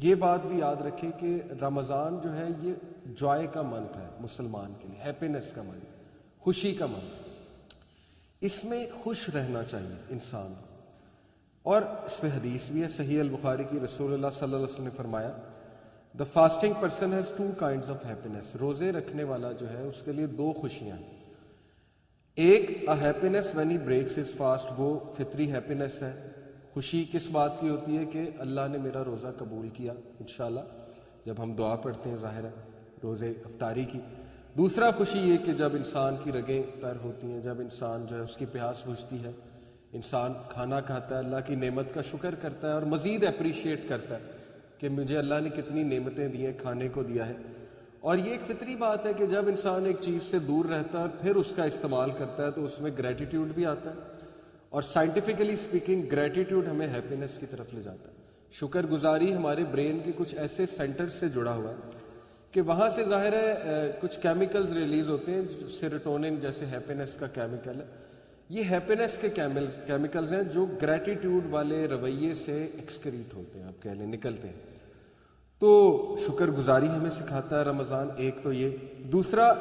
یہ بات بھی یاد رکھیں کہ رمضان جو ہے یہ جوائے کا منتھ ہے مسلمان کے لیے، ہیپینس کا منتھ، خوشی کا منتھ۔ اس میں خوش رہنا چاہیے انسان کو، اور اس میں حدیث بھی ہے صحیح البخاری کی، رسول اللہ صلی اللہ علیہ وسلم نے فرمایا the fasting person has two kinds of happiness, روزے رکھنے والا جو ہے اس کے لیے دو خوشیاں ہیں، ایک happiness when he breaks his fast, وہ فطری ہیپینس ہے، خوشی کس بات کی ہوتی ہے کہ اللہ نے میرا روزہ قبول کیا انشاءاللہ، جب ہم دعا پڑھتے ہیں ظاہر ہے روزے افطاری کی۔ دوسرا خوشی یہ کہ جب انسان کی رگیں تر ہوتی ہیں، جب انسان جو ہے اس کی پیاس بجھتی ہے، انسان کھانا کھاتا ہے، اللہ کی نعمت کا شکر کرتا ہے اور مزید اپریشیٹ کرتا ہے کہ مجھے اللہ نے کتنی نعمتیں دی ہیں، کھانے کو دیا ہے۔ اور یہ ایک فطری بات ہے کہ جب انسان ایک چیز سے دور رہتا ہے اور پھر اس کا استعمال کرتا ہے تو اس میں گریٹیٹیوڈ بھی آتا ہے، اور سائنٹیفکلی اسپیکنگ گریٹیٹیوڈ ہمیں ہیپینس کی طرف لے جاتا ہے۔ شکر گزاری ہمارے برین کے کچھ ایسے سینٹر سے جڑا ہوا ہے کہ وہاں سے ظاہر ہے کچھ کیمیکلز ریلیز ہوتے ہیں، سیروٹونن جیسے ہیپینس کا کیمیکل ہے، یہ ہیپینس کے کیمیکلز ہیں جو گریٹیٹیوڈ والے رویے سے ایکسکریٹ ہوتے ہیں، آپ کہہ لیں نکلتے ہیں۔ تو شکر گزاری ہمیں سکھاتا ہے رمضان، ایک تو یہ۔ دوسرا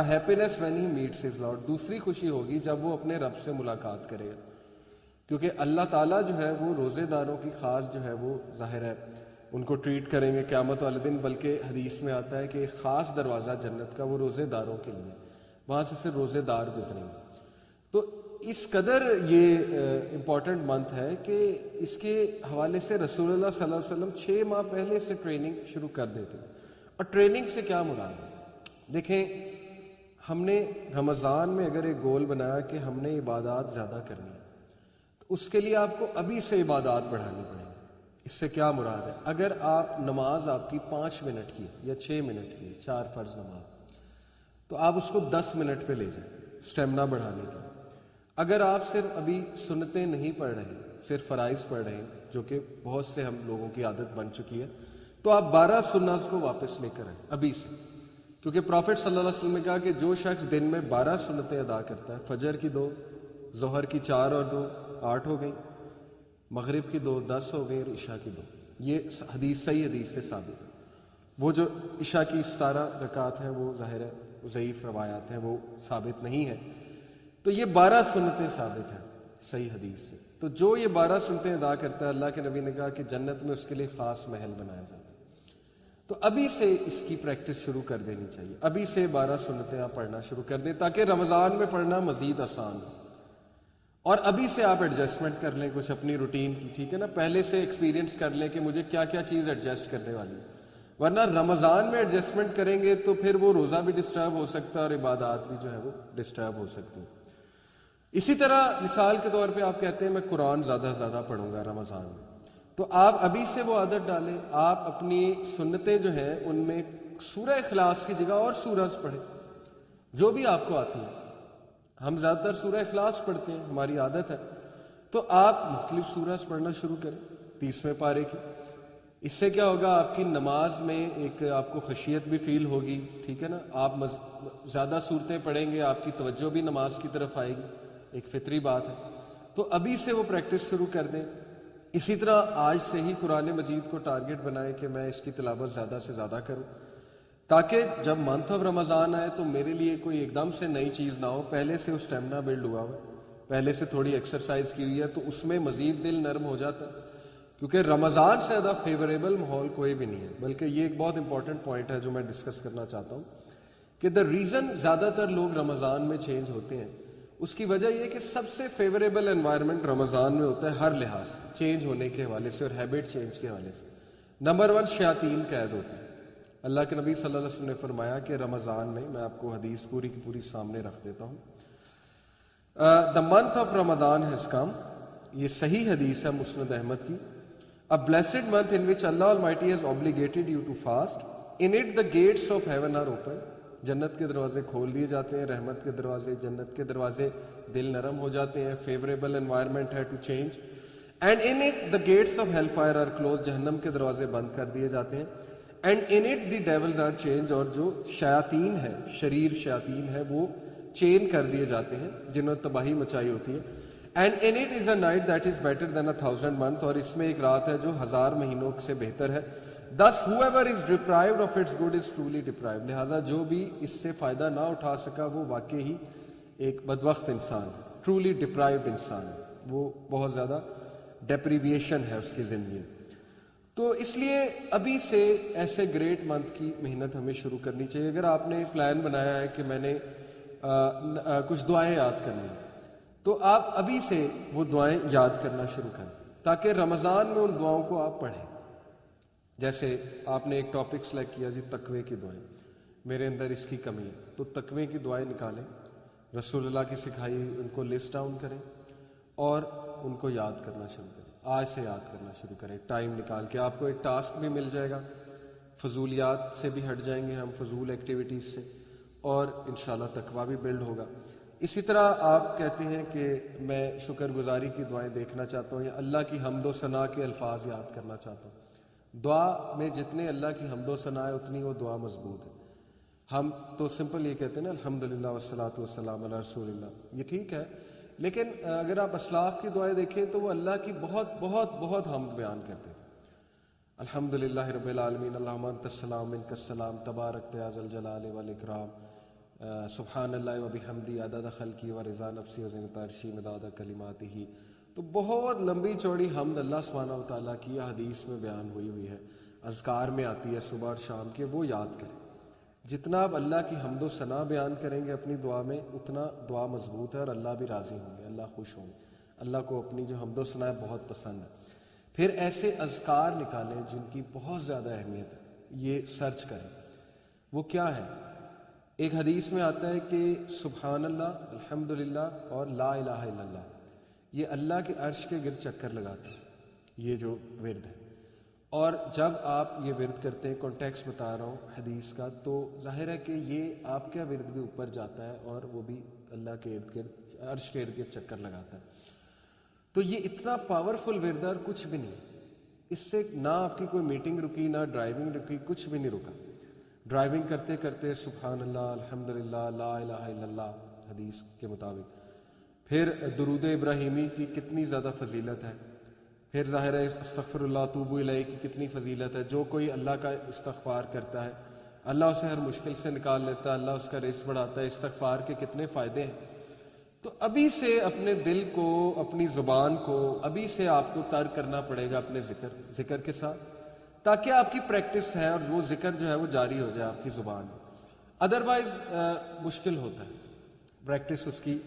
happiness when he meets his lord, دوسری خوشی ہوگی جب وہ اپنے رب سے ملاقات کرے گا، کیونکہ اللہ تعالیٰ جو ہے وہ روزے داروں کی خاص جو ہے وہ ظاہر ہے ان کو ٹریٹ کریں گے قیامت والے دن، بلکہ حدیث میں آتا ہے کہ ایک خاص دروازہ جنت کا وہ روزے داروں کے لیے، وہاں سے صرف روزے دار گزریں گے۔ تو اس قدر یہ امپورٹنٹ منتھ ہے کہ اس کے حوالے سے رسول اللہ صلی اللہ علیہ وسلم 6 ماہ پہلے سے ٹریننگ شروع کر دیتے ہیں۔ اور ٹریننگ سے کیا مراد ہے؟ دیکھیں، ہم نے رمضان میں اگر ایک گول بنایا کہ ہم نے عبادات زیادہ کرنی ہے تو اس کے لیے آپ کو ابھی سے عبادات بڑھانی پڑیں گی۔ اس سے کیا مراد ہے؟ اگر آپ نماز آپ کی 5 منٹ کی یا 6 منٹ کی، 4 فرض نماز، تو آپ اس کو 10 منٹ پہ لے جائیں سٹیمنا بڑھانے کے۔ اگر آپ صرف ابھی سنتیں نہیں پڑھ رہے، صرف فرائض پڑھ رہے ہیں، جو کہ بہت سے ہم لوگوں کی عادت بن چکی ہے، تو آپ 12 سنت کو واپس لے کر آئیں ابھی سے، کیونکہ پروفٹ صلی اللہ علیہ وسلم نے کہا کہ جو شخص دن میں 12 سنتیں ادا کرتا ہے، فجر کی 2، ظہر کی 4 اور 2 8 ہو گئی، مغرب کی 2 10 ہو گئی، اور عشاء کی 2، یہ حدیث صحیح حدیث سے ثابت ہے۔ وہ جو عشاء کی 17 رکعات ہیں وہ ظاہر ہے ضعیف روایات ہیں، وہ ثابت نہیں ہے، تو یہ 12 سنتیں ثابت ہیں صحیح حدیث سے۔ تو جو یہ 12 سنتیں ادا کرتا ہے، اللہ کے نبی نے کہا کہ جنت میں اس کے لیے خاص محل بنایا جاتا ہے۔ تو ابھی سے اس کی پریکٹس شروع کر دینی چاہیے، ابھی سے 12 سنتیں آپ پڑھنا شروع کر دیں تاکہ رمضان میں پڑھنا مزید آسان ہو، اور ابھی سے آپ ایڈجسٹمنٹ کر لیں کچھ اپنی روٹین کی، ٹھیک ہے نا، پہلے سے ایکسپیرینس کر لیں کہ مجھے کیا کیا چیز ایڈجسٹ کرنے والی ہے، ورنہ رمضان میں ایڈجسٹمنٹ کریں گے تو پھر وہ روزہ بھی ڈسٹرب ہو سکتا ہے اور عبادات بھی جو ہے وہ ڈسٹرب ہو سکتی ہیں۔ اسی طرح مثال کے طور پہ آپ کہتے ہیں میں قرآن زیادہ سے زیادہ پڑھوں گا رمضان میں، تو آپ ابھی سے وہ عادت ڈالیں، آپ اپنی سنتیں جو ہیں ان میں سورہ اخلاص کی جگہ اور سورج پڑھیں جو بھی آپ کو آتی ہے۔ ہم زیادہ تر سورہ اخلاص پڑھتے ہیں، ہماری عادت ہے، تو آپ مختلف سورج پڑھنا شروع کریں 30ویں پارے کی۔ اس سے کیا ہوگا، آپ کی نماز میں ایک آپ کو خشیت بھی فیل ہوگی، ٹھیک ہے نا، آپ زیادہ صورتیں پڑھیں گے، آپ کی توجہ بھی نماز کی طرف آئے گی، ایک فطری بات ہے۔ تو ابھی سے وہ پریکٹس شروع کر دیں۔ اسی طرح آج سے ہی قرآن مجید کو ٹارگٹ بنائیں کہ میں اس کی تلاوت زیادہ سے زیادہ کروں، تاکہ جب منتھ آف رمضان آئے تو میرے لیے کوئی ایک دم سے نئی چیز نہ ہو، پہلے سے اس اسٹیمنا بلڈ ہوا ہوا، پہلے سے تھوڑی ایکسرسائز کی ہوئی ہے، تو اس میں مزید دل نرم ہو جاتا ہے، کیونکہ رمضان سے زیادہ فیوریبل ماحول کوئی بھی نہیں ہے۔ بلکہ یہ ایک بہت امپورٹنٹ پوائنٹ ہے جو میں ڈسکس کرنا چاہتا ہوں کہ دا ریزن زیادہ تر لوگ رمضان میں چینج ہوتے ہیں، اس کی وجہ یہ کہ سب سے فیوریبل انوائرمنٹ رمضان میں ہوتا ہے ہر لحاظ سے، چینج ہونے کے حوالے سے اور ہیبٹ چینج کے حوالے سے۔ نمبر 1 شیاطین قید ہوتے ہیں۔ اللہ کے نبی صلی اللہ علیہ وسلم نے فرمایا کہ رمضان میں آپ کو حدیث پوری کی پوری سامنے رکھ دیتا ہوں، the month of Ramzan has come, یہ صحیح حدیث ہے مسند احمد کی، a blessed month in which Allah Almighty has obligated you to fast, in it the gates of heaven are open، جنت کے دروازے کھول دیے جاتے ہیں، رحمت کے دروازے، جنت کے دروازے، دل نرم ہو جاتے ہیں، فیوریبل انوائرمنٹ ہے to change, and in it the gates of hell fire are close, جہنم کے دروازے بند کر دیے جاتے ہیں، and in it the devils are chained, اور جو شیاطین ہے، شریر شیاطین ہے، وہ چین کر دیے جاتے ہیں جنہوں نے تباہی مچائی ہوتی ہے، and in it is a night that is better than 1,000 months, اور اس میں ایک رات ہے جو 1000 مہینوں سے بہتر ہے. thus whoever is deprived of its good is truly deprived. لہٰذا جو بھی اس سے فائدہ نہ اٹھا سکا وہ واقعی ہی ایک بدبخت انسان ہے, ٹرولی ڈپرائیوڈ انسان ہے, وہ بہت زیادہ ڈیپریویشن ہے اس کی زندگی میں. تو اس لیے ابھی سے ایسے گریٹ منتھ کی محنت ہمیں شروع کرنی چاہیے. اگر آپ نے پلان بنایا ہے کہ میں نے کچھ دعائیں یاد کرنی ہیں تو آپ ابھی سے وہ دعائیں یاد کرنا شروع کریں تاکہ رمضان میں ان دعاؤں کو آپ پڑھیں. جیسے آپ نے ایک ٹاپک سلیکٹ کیا جی تقوی کی دعائیں, میرے اندر اس کی کمی ہے, تو تقوی کی دعائیں نکالیں, رسول اللہ کی سکھائی ان کو لسٹ ڈاؤن کریں اور ان کو یاد کرنا شروع کریں. آج سے یاد کرنا شروع کریں, ٹائم نکال کے. آپ کو ایک ٹاسک بھی مل جائے گا, فضولیات سے بھی ہٹ جائیں گے ہم, فضول ایکٹیویٹیز سے, اور انشاءاللہ تقوی بھی بلڈ ہوگا. اسی طرح آپ کہتے ہیں کہ میں شکر گزاری کی دعائیں دیکھنا چاہتا ہوں یا اللہ کی حمد و ثنا کے الفاظ یاد کرنا چاہتا ہوں. دعا میں جتنے اللہ کی حمد و ثنا ہے اتنی وہ دعا مضبوط ہے. ہم تو سمپل یہ کہتے ہیں نا الحمدللہ والصلاۃ والسلام علی رسول اللہ, یہ ٹھیک ہے, لیکن اگر آپ اسلاف کی دعائیں دیکھیں تو وہ اللہ کی بہت بہت بہت حمد بیان کرتے ہیں. الحمدللہ رب العالمین, اللہم انت السلام منک السلام, تبارک یا ذا الجلال والاکرام, سبحان اللہ و بحمدی عدد خلقی و رضا نفسی و زنت عرشی مداد کلماتہ. تو بہت لمبی چوڑی حمد اللہ سبحانہ و تعالیٰ کی حدیث میں بیان ہوئی ہے, اذکار میں آتی ہے صبح اور شام کے, وہ یاد کریں. جتنا آپ اللہ کی حمد و ثنا بیان کریں گے اپنی دعا میں اتنا دعا مضبوط ہے اور اللہ بھی راضی ہوں گے, اللہ خوش ہوں گے. اللہ کو اپنی جو حمد و ثنا ہے بہت پسند ہے. پھر ایسے اذکار نکالیں جن کی بہت زیادہ اہمیت ہے, یہ سرچ کریں. وہ کیا ہے؟ ایک حدیث میں آتا ہے کہ سبحان اللہ, الحمدللہ اور لا الہ الا اللہ, یہ اللہ کے عرش کے گرد چکر لگاتا ہے, یہ جو ورد ہے. اور جب آپ یہ ورد کرتے ہیں, کانٹیکس بتا رہا ہوں حدیث کا, تو ظاہر ہے کہ یہ آپ کا ورد بھی اوپر جاتا ہے اور وہ بھی اللہ کے ارد گرد, عرش کے ارد گرد چکر لگاتا ہے. تو یہ اتنا پاورفل ورد ہے اور کچھ بھی نہیں, اس سے نہ آپ کی کوئی میٹنگ رکی, نہ ڈرائیونگ رکی, کچھ بھی نہیں رکا. ڈرائیونگ کرتے کرتے سبحان اللہ, الحمدللہ, لا الہ الا اللہ حدیث کے مطابق. پھر درود ابراہیمی کی کتنی زیادہ فضیلت ہے. پھر ظاہر ہے استغفر اللہ توب الیہ کی کتنی فضیلت ہے. جو کوئی اللہ کا استغفار کرتا ہے اللہ اسے ہر مشکل سے نکال لیتا ہے, اللہ اس کا رزق بڑھاتا ہے. استغفار کے کتنے فائدے ہیں. تو ابھی سے اپنے دل کو, اپنی زبان کو ابھی سے آپ کو تر کرنا پڑے گا اپنے ذکر کے ساتھ, تاکہ آپ کی پریکٹس ہے اور وہ ذکر جو ہے وہ جاری ہو جائے آپ کی زبان میں. ادروائز مشکل ہوتا ہے پریکٹس اس کی.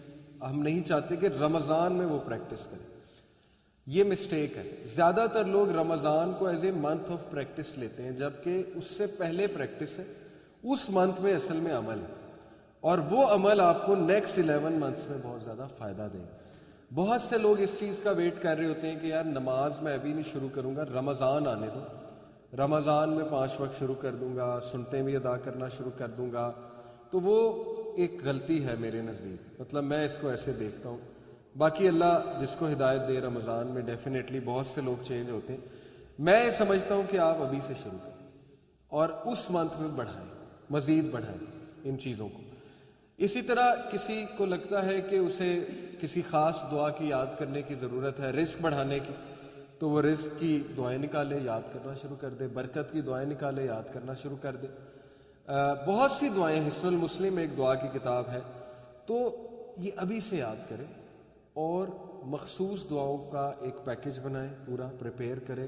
ہم نہیں چاہتے کہ رمضان میں وہ پریکٹس کریں, یہ مسٹیک ہے. زیادہ تر لوگ رمضان کو as a month of practice لیتے ہیں, جبکہ اس سے پہلے پریکٹس ہے, اس منتھ میں اصل میں عمل ہے, اور وہ عمل آپ کو نیکسٹ 11 منتھس میں بہت زیادہ فائدہ دے گا. بہت سے لوگ اس چیز کا ویٹ کر رہے ہوتے ہیں کہ یار نماز میں ابھی نہیں شروع کروں گا, رمضان آنے دو, رمضان میں 5 وقت شروع کر دوں گا, سنتیں بھی ادا کرنا شروع کر دوں گا. تو وہ ایک غلطی ہے میرے نزدیک, مطلب میں اس کو ایسے دیکھتا ہوں. باقی اللہ جس کو ہدایت دے, رمضان میں ڈیفینیٹلی بہت سے لوگ چینج ہوتے ہیں. میں سمجھتا ہوں کہ آپ ابھی سے شروع کریں اور اس منتھ میں بڑھائیں, مزید بڑھائیں ان چیزوں کو. اسی طرح کسی کو لگتا ہے کہ اسے کسی خاص دعا کی یاد کرنے کی ضرورت ہے رزق بڑھانے کی, تو وہ رزق کی دعائیں نکالے, یاد کرنا شروع کر دے. برکت کی دعائیں نکالے, یاد کرنا شروع کر دے. بہت سی دعائیں, حصن المسلم ایک دعا کی کتاب ہے, تو یہ ابھی سے یاد کریں اور مخصوص دعاؤں کا ایک پیکج بنائیں, پورا پریپیئر کریں.